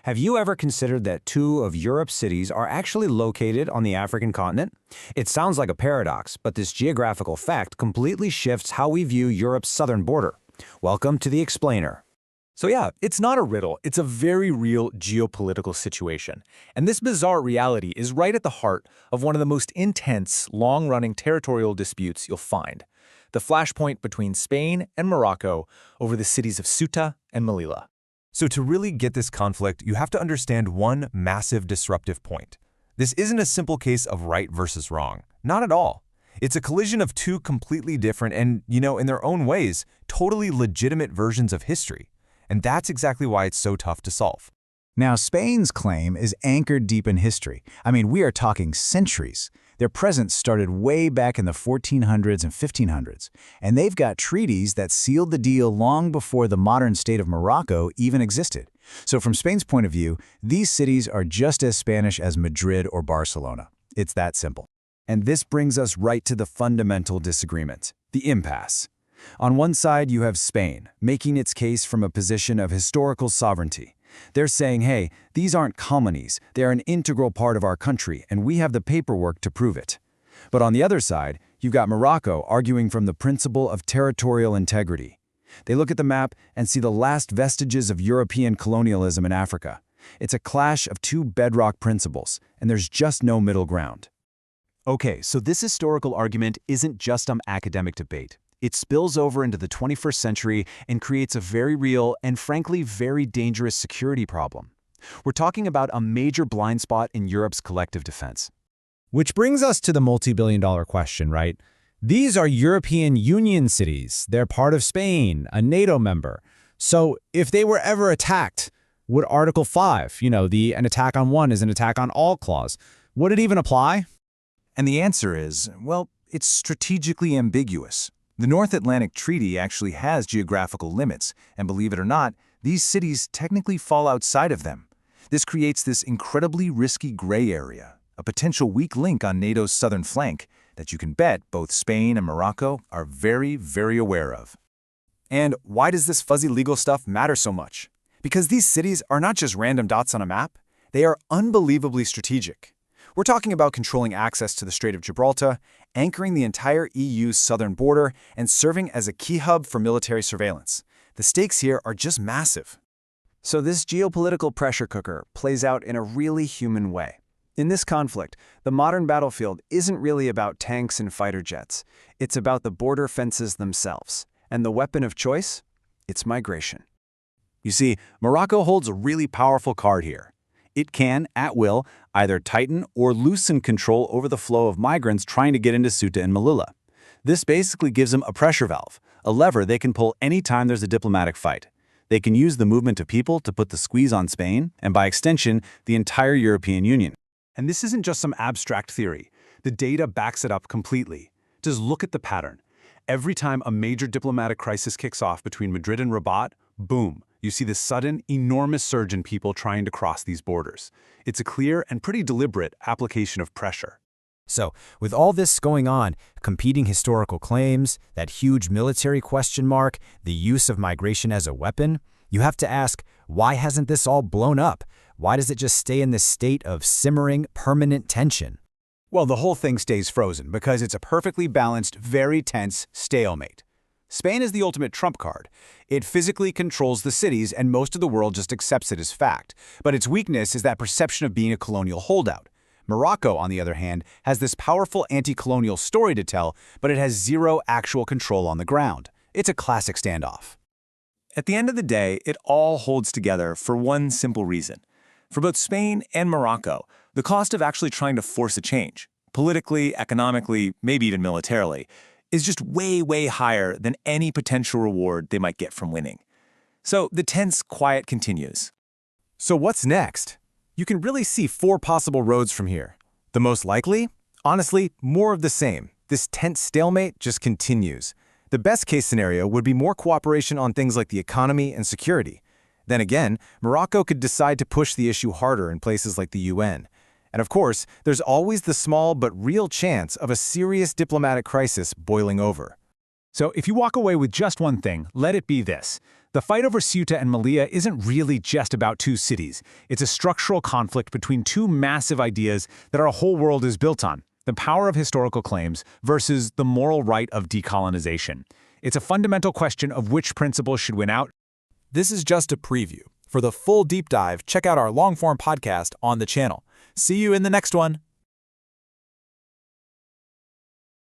Have you ever considered that two of Europe's cities are actually located on the African continent? It sounds like a paradox, but this geographical fact completely shifts how we view Europe's southern border. Welcome to The Explainer. So yeah, it's not a riddle, it's a very real geopolitical situation. And this bizarre reality is right at the heart of one of the most intense, long-running territorial disputes you'll find. The flashpoint between Spain and Morocco over the cities of Ceuta and Melilla. So to really get this conflict, you have to understand one massive disruptive point. This isn't a simple case of right versus wrong. Not at all. It's a collision of two completely different and, in their own ways, totally legitimate versions of history. And that's exactly why it's so tough to solve. Now, Spain's claim is anchored deep in history. I mean, we are talking centuries. Their presence started way back in the 1400s and 1500s, and they've got treaties that sealed the deal long before the modern state of Morocco even existed. So from Spain's point of view, these cities are just as Spanish as Madrid or Barcelona. It's that simple. And this brings us right to the fundamental disagreement, the impasse. On one side, you have Spain, making its case from a position of historical sovereignty. They're saying, hey, these aren't colonies, they're an integral part of our country, and we have the paperwork to prove it. But on the other side, you've got Morocco arguing from the principle of territorial integrity. They look at the map and see the last vestiges of European colonialism in Africa. It's a clash of two bedrock principles, and there's just no middle ground. Okay, so this historical argument isn't just some academic debate. It spills over into the 21st century and creates a very real and frankly very dangerous security problem. We're talking about a major blind spot in Europe's collective defense. Which brings us to the multi-billion-dollar question, right? These are European Union cities. They're part of Spain, a NATO member. So if they were ever attacked, would Article 5, an attack on one is an attack on all clause, would it even apply? And the answer is, well, it's strategically ambiguous. The North Atlantic Treaty actually has geographical limits, and believe it or not, these cities technically fall outside of them. This creates this incredibly risky gray area, a potential weak link on NATO's southern flank that you can bet both Spain and Morocco are very, very aware of. And why does this fuzzy legal stuff matter so much? Because these cities are not just random dots on a map, they are unbelievably strategic. We're talking about controlling access to the Strait of Gibraltar, anchoring the entire EU's southern border, and serving as a key hub for military surveillance. The stakes here are just massive. So this geopolitical pressure cooker plays out in a really human way. In this conflict, the modern battlefield isn't really about tanks and fighter jets. It's about the border fences themselves. And the weapon of choice? It's migration. You see, Morocco holds a really powerful card here. It can, at will, either tighten or loosen control over the flow of migrants trying to get into Ceuta and Melilla. This basically gives them a pressure valve, a lever they can pull anytime there's a diplomatic fight. They can use the movement of people to put the squeeze on Spain, and by extension, the entire European Union. And this isn't just some abstract theory. The data backs it up completely. Just look at the pattern. Every time a major diplomatic crisis kicks off between Madrid and Rabat, boom, you see this sudden, enormous surge in people trying to cross these borders. It's a clear and pretty deliberate application of pressure. So, with all this going on, competing historical claims, that huge military question mark, the use of migration as a weapon, you have to ask, why hasn't this all blown up? Why does it just stay in this state of simmering, permanent tension? Well, the whole thing stays frozen because it's a perfectly balanced, very tense stalemate. Spain is the ultimate trump card. It physically controls the cities, and most of the world just accepts it as fact. But its weakness is that perception of being a colonial holdout. Morocco, on the other hand, has this powerful anti-colonial story to tell, but it has zero actual control on the ground. It's a classic standoff. At the end of the day, it all holds together for one simple reason. For both Spain and Morocco, the cost of actually trying to force a change, politically, economically, maybe even militarily, is just way, way higher than any potential reward they might get from winning. So the tense quiet continues. So what's next? You can really see four possible roads from here. The most likely? Honestly, more of the same. This tense stalemate just continues. The best case scenario would be more cooperation on things like the economy and security. Then again, Morocco could decide to push the issue harder in places like the UN. And of course, there's always the small but real chance of a serious diplomatic crisis boiling over. So if you walk away with just one thing, let it be this. The fight over Ceuta and Melilla isn't really just about two cities. It's a structural conflict between two massive ideas that our whole world is built on: the power of historical claims versus the moral right of decolonization. It's a fundamental question of which principles should win out. This is just a preview. For the full deep dive, check out our long-form podcast on the channel. See you in the next one.